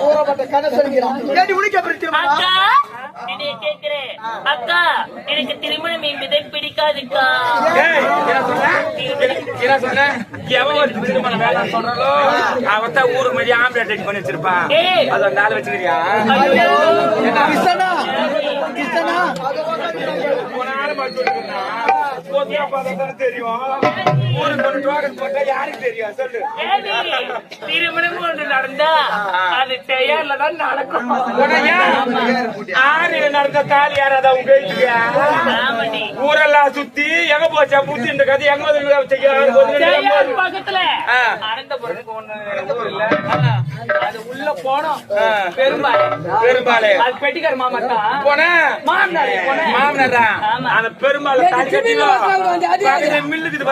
ஊறப்பட்ட கதை சொல்கிறான். கேட்டு உனக்கு எப்படி திரும்ப கேக்குறேன் அக்கா, எனக்கு திருமணம் என்பதை பிடிக்காதுக்கா. அவன் ஊரு மாதிரி ஆம்லேட் பண்ணி வச்சிருப்பான். அது ஒரு நாள் வச்சுக்கிறியா? திருமணம் ஒன்று நடந்தா அது பெயர்லதான் நடக்கும். ஆறு நடந்த தாலி யாராவது அவங்க ஊரெல்லாம் சுத்தி எங்க போச்சா புத்தி இந்த கதை எங்க பக்கத்துல அனந்த பொருளுக்கு ஒண்ணு இல்ல, அது உள்ள போனோம். பெரும்பாலே அது பெட்டிக்கார மாமாட்டா போன மாமனாரா அந்த பெரும்பால மில்லுக்கு விட்டு